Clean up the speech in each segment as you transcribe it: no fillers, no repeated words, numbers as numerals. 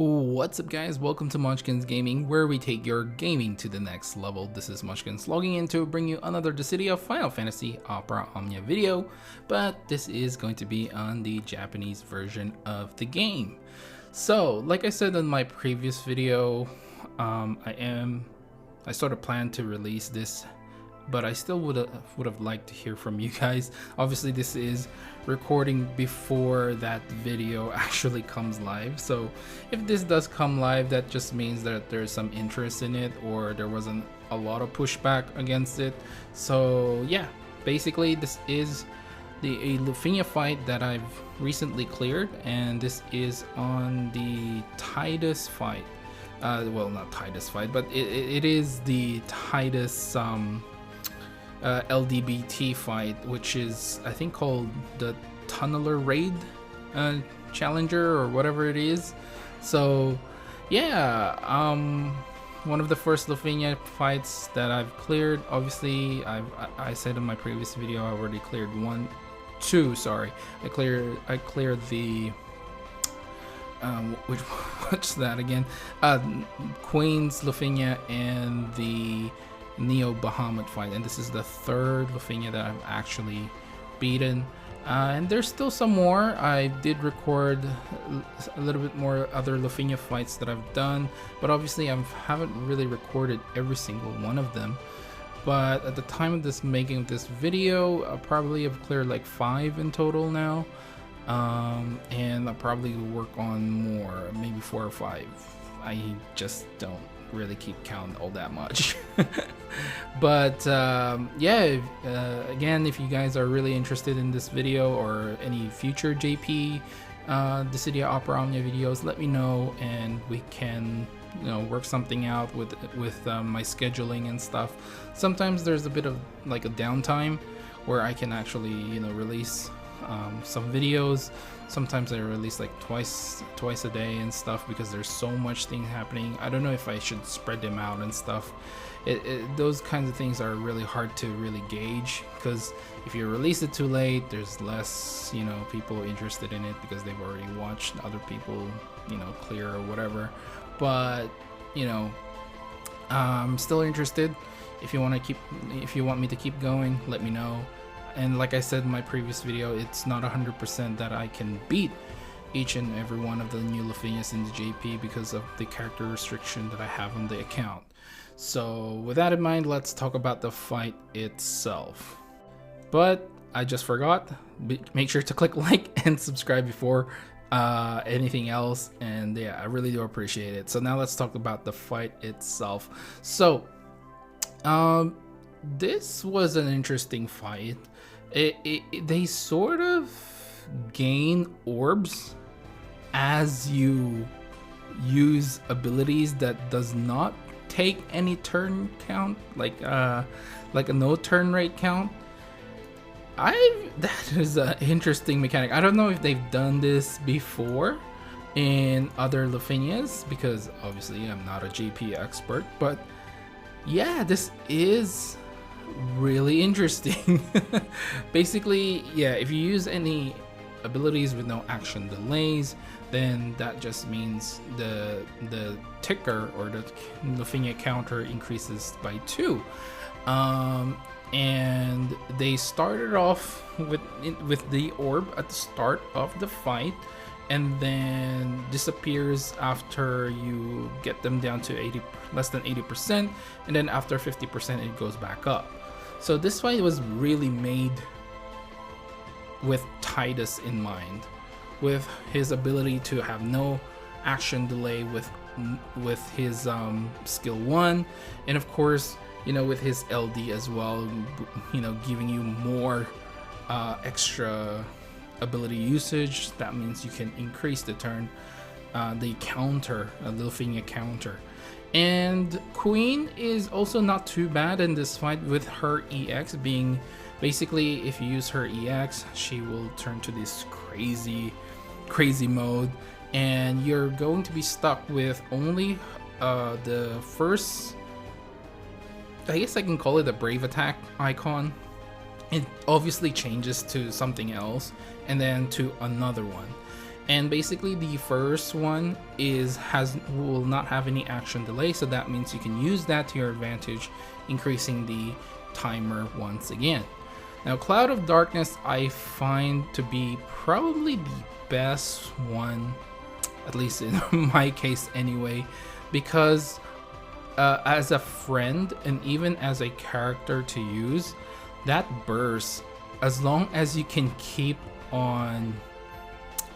What's up guys, welcome to Munchkins Gaming, where we take your gaming to the next level. This is Munchkins logging in to bring you another Dissidia Final Fantasy Opera Omnia video, but this is going to be on the Japanese version of the game. So, like I said in my previous video, I sort of planned to release this, but I still would have liked to hear from you guys. Obviously this is recording before that video actually comes live, so if this does come live, that just means that there's some interest in it, or there wasn't a lot of pushback against it. So yeah, basically this is a Lufenia fight that I've recently cleared, and this is on the Titus fight. Well, not Titus fight, but it is the Titus LDBT fight, which is I think called the Tunneler Raid Challenger or whatever it is. So yeah, one of the first Lufenia fights that I've cleared. Obviously I said in my previous video I already cleared two. Sorry, I cleared the what's that again? Queen's Lufenia and the Neo Bahamut fight, and this is the third Lufenia that I've actually beaten, and there's still some more. I did record a little bit more other Lufenia fights that I've done, but obviously I haven't really recorded every single one of them. But at the time of this making of this video, I probably have cleared like 5 in total now, and I'll probably work on more, maybe 4 or 5. I just don't really keep count all that much. But yeah, again, if you guys are really interested in this video or any future JP Dissidia Opera Omnia videos, let me know and we can, you know, work something out with my scheduling and stuff. Sometimes there's a bit of like a downtime where I can actually, you know, release some videos. Sometimes I release like twice a day and stuff, because there's so much thing happening. I don't know if I should spread them out and stuff. Those kinds of things are really hard to really gauge, because if you release it too late, there's less, you know, people interested in it because they've already watched other people, you know, clear or whatever. But you know, I'm still interested. If you want me to keep going, let me know. And like I said in my previous video, it's not 100% that I can beat each and every one of the new Lufenias in the JP because of the character restriction that I have on the account. So with that in mind, let's talk about the fight itself. But I just forgot, make sure to click like and subscribe before anything else, and yeah, I really do appreciate it. So now let's talk about the fight itself. So this was an interesting fight. They sort of gain orbs as you use abilities that does not take any turn count, like a no turn rate count. That is an interesting mechanic. I don't know if they've done this before in other Lufenias, because obviously I'm not a JP expert, but yeah, this is really interesting. Basically, yeah, if you use any abilities with no action delays, then that just means the ticker or the Lufenia counter increases by 2. And they started off with the orb at the start of the fight, and then disappears after you get them down to less than 80%, and then after 50% it goes back up. So this fight was really made with Titus in mind, with his ability to have no action delay with his skill 1, and of course, you know, with his LD as well, you know, giving you more extra ability usage. That means you can increase the turn, the counter, the Lufenia counter. And Queen is also not too bad in this fight, with her EX being basically, if you use her EX, she will turn to this crazy mode, and you're going to be stuck with only the first, I guess I can call it a brave attack icon. It obviously changes to something else and then to another one. And basically the first one will not have any action delay, so that means you can use that to your advantage, increasing the timer once again. Now Cloud of Darkness I find to be probably the best one, at least in my case anyway, because as a friend and even as a character to use, that burst, as long as you can keep on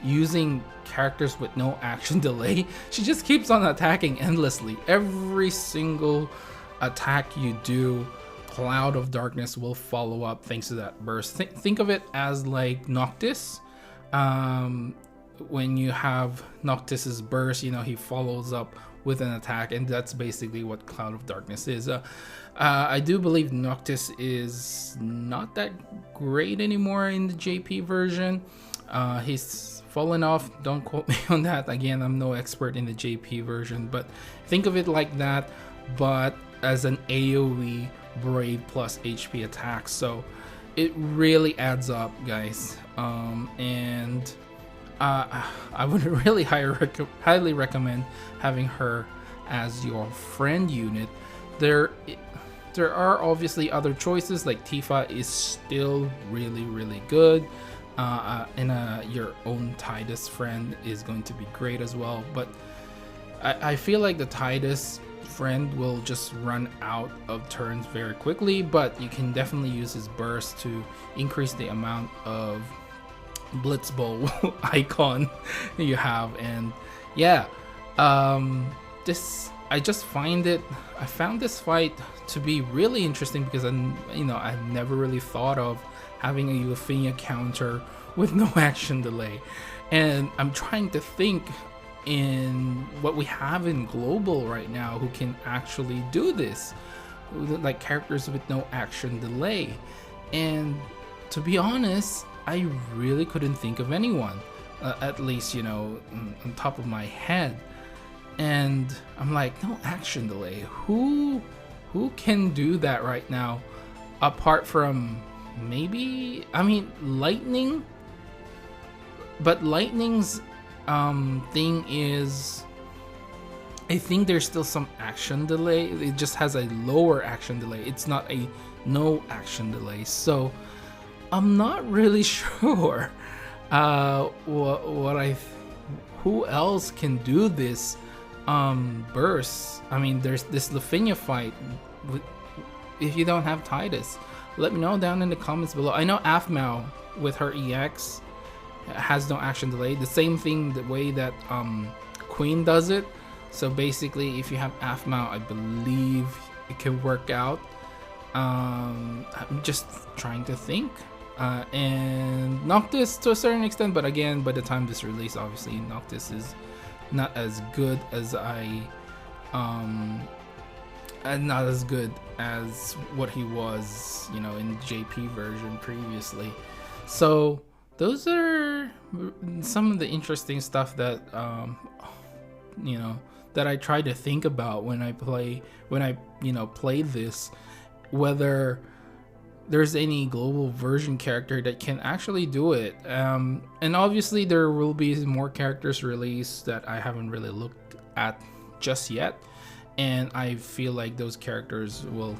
using characters with no action delay, she just keeps on attacking endlessly. Every single attack you do, Cloud of Darkness will follow up thanks to that burst. Think of it as like Noctis. When you have Noctis's burst, you know, he follows up with an attack, and that's basically what Cloud of Darkness is. I do believe Noctis is not that great anymore in the JP version. He's fallen off, don't quote me on that. Again, I'm no expert in the JP version, but think of it like that, but as an AoE Brave plus HP attack. So it really adds up, guys. And I would really highly recommend having her as your friend unit. There are obviously other choices, like Tifa is still really good. Your own Tidus friend is going to be great as well, but I feel like the Tidus friend will just run out of turns very quickly, but you can definitely use his burst to increase the amount of Blitzball icon you have. And yeah, I found this fight to be really interesting because I never really thought of having a Lufenia counter with no action delay, and I'm trying to think in what we have in global right now who can actually do this, like characters with no action delay. And to be honest, I really couldn't think of anyone, at least on top of my head. And I'm like, no action delay, who can do that right now apart from maybe, Lightning? But Lightning's thing is, I think there's still some action delay. It just has a lower action delay. It's not a no action delay. So I'm not really sure who else can do this burst. There's this Lufenia fight. If you don't have Tidus, let me know down in the comments below. I know Aphmau with her EX has no action delay. The same thing, the way that Queen does it. So basically, if you have Aphmau, I believe it can work out. I'm just trying to think. And Noctis to a certain extent, but again, by the time this release, obviously Noctis is not as good as not as good as what he was, in the JP version previously. So those are some of the interesting stuff that that I try to think about when I play this, whether there's any global version character that can actually do it. And obviously there will be more characters released that I haven't really looked at just yet, and I feel like those characters will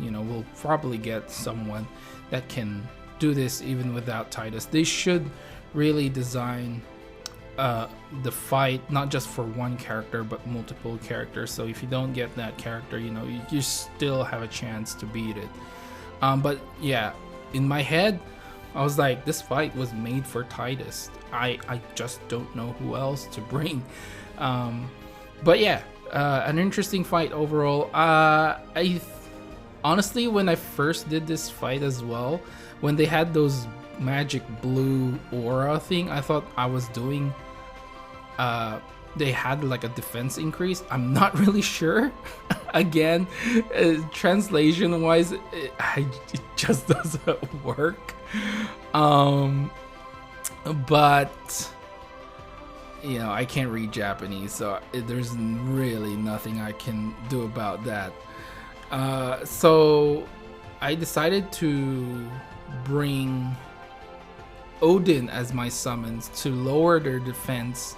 probably get someone that can do this even without Tidus. They should really design the fight not just for one character but multiple characters, so if you don't get that character, you still have a chance to beat it. But yeah, in my head I was like, this fight was made for Tidus. I just don't know who else to bring. But yeah, an interesting fight overall. Honestly, when I first did this fight as well, when they had those magic blue aura thing, I thought I was doing they had like a defense increase. I'm not really sure. Again, translation wise, it just doesn't work. But I can't read Japanese, so there's really nothing I can do about that. So I decided to bring Odin as my summons to lower their defense,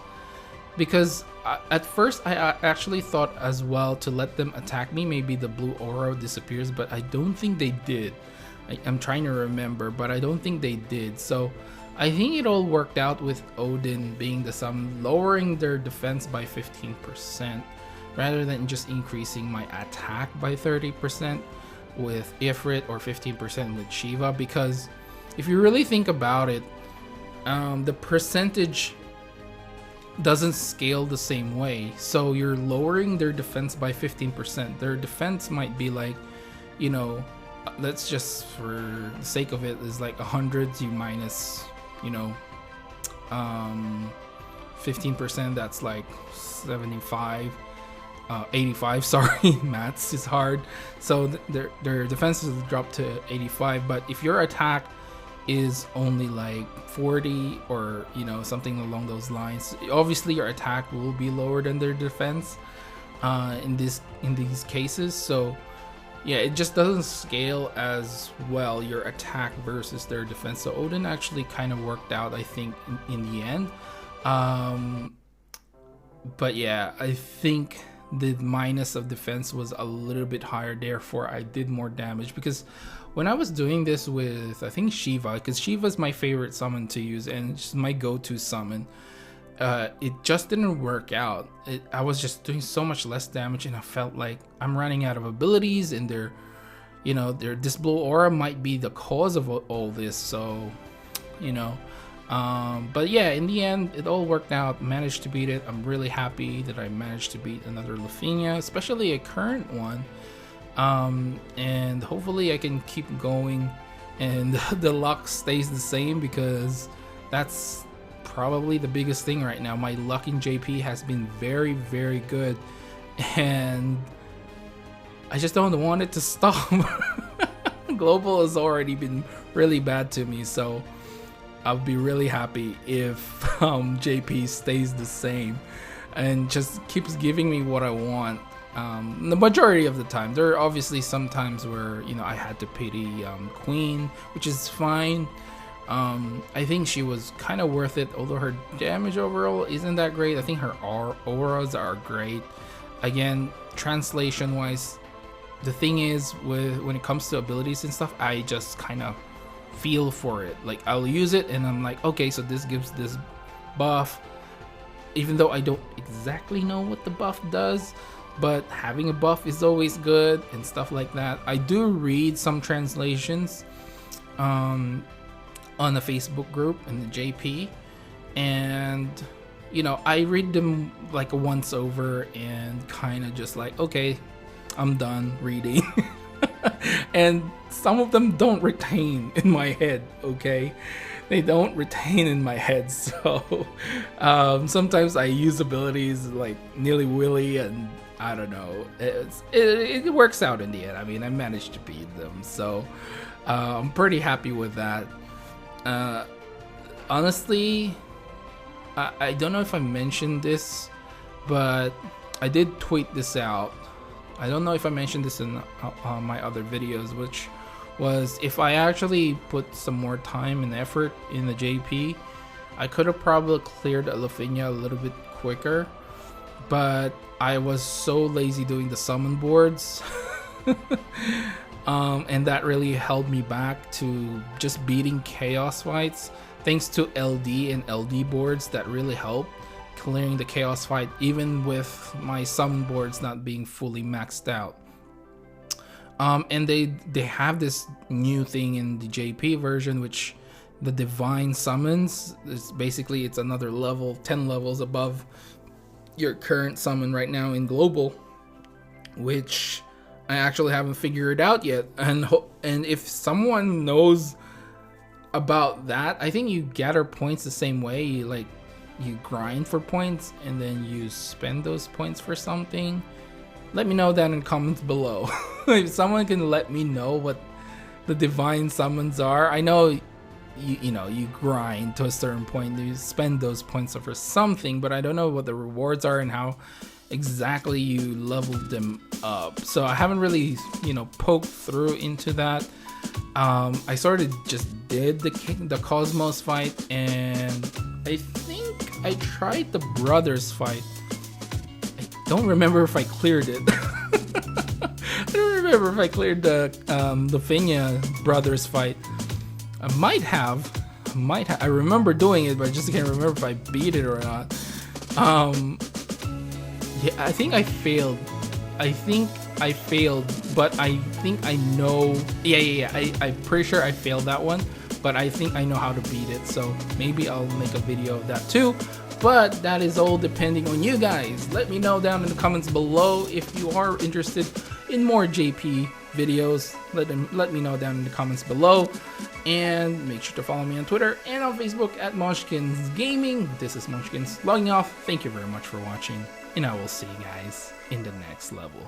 because at first I actually thought as well to let them attack me, maybe the blue aura disappears, but I don't think they did. I'm trying to remember, but I don't think they did. So I think it all worked out with Odin being the summon, lowering their defense by 15% rather than just increasing my attack by 30% with Ifrit or 15% with Shiva. Because if you really think about it, the percentage doesn't scale the same way. So you're lowering their defense by 15%. Their defense might be like, you know, let's just, for the sake of it, is like 100, you minus, you know, 15%, that's like 75, 85, sorry, maths is hard. So their defenses drop to 85, but if your attack is only like 40 or, you know, something along those lines, obviously your attack will be lower than their defense in these cases. So yeah, it just doesn't scale as well, your attack versus their defense. So Odin actually kind of worked out, I think, in the end. But yeah, I think the minus of defense was a little bit higher, therefore I did more damage. Because when I was doing this with, I think, Shiva, because Shiva's my favorite summon to use and it's my go-to summon, it just didn't work out. I was just doing so much less damage, and I felt like I'm running out of abilities, and this blue aura might be the cause of all this. So, you know, but yeah, in the end, it all worked out. Managed to beat it. I'm really happy that I managed to beat another Lufenia, especially a current one. And hopefully I can keep going and the luck stays the same, because that's probably the biggest thing right now. My luck in JP has been very, very good, and I just don't want it to stop. Global has already been really bad to me, so I'll be really happy if JP stays the same and just keeps giving me what I want. The majority of the time. There are obviously some times where, you know, I had to pity Queen, which is fine. I think she was kind of worth it, although her damage overall isn't that great. I think her auras are great. Again, translation wise, the thing is, when it comes to abilities and stuff, I just kind of feel for it. Like, I'll use it and I'm like, okay, so this gives this buff, even though I don't exactly know what the buff does, but having a buff is always good and stuff like that. I do read some translations on the Facebook group in the JP, and you know, I read them like once over and kind of just like, okay, I'm done reading. And some of them don't retain in my head, okay? They don't retain in my head. So sometimes I use abilities like nilly-willy, and I don't know, it works out in the end. I mean, I managed to beat them, so I'm pretty happy with that. Honestly, I don't know if I mentioned this, but I did tweet this out. I don't know if I mentioned this in my other videos, which was, if I actually put some more time and effort in the JP, I could have probably cleared Lufenia a little bit quicker, but I was so lazy doing the summon boards. And that really held me back to just beating chaos fights, thanks to LD and LD boards that really helped clearing the chaos fight, even with my summon boards not being fully maxed out. And they have this new thing in the JP version, which the divine summons is basically, it's another level, 10 levels above your current summon right now in global, which I actually haven't figured out yet. And if someone knows about that, I think you gather points the same way. You grind for points and then you spend those points for something. Let me know down in the comments below. If someone can let me know what the divine summons are. I know you grind to a certain point, you spend those points for something, but I don't know what the rewards are and how exactly you level them up, so I haven't really, you know, poked through into that. I sort of just did the Cosmos fight, and I think I tried the Brothers fight. I don't remember if I cleared it. I don't remember if I cleared the Lufenia Brothers fight. I might have. I remember doing it, but I just can't remember if I beat it or not. Yeah, I think I failed. But I think I know. Yeah. I'm pretty sure I failed that one, but I think I know how to beat it. So maybe I'll make a video of that too. But that is all depending on you guys. Let me know down in the comments below if you are interested in more JP videos. Let me know down in the comments below. And make sure to follow me on Twitter and on Facebook at Munchkins Gaming. This is Munchkins logging off. Thank you very much for watching, and I will see you guys in the next level.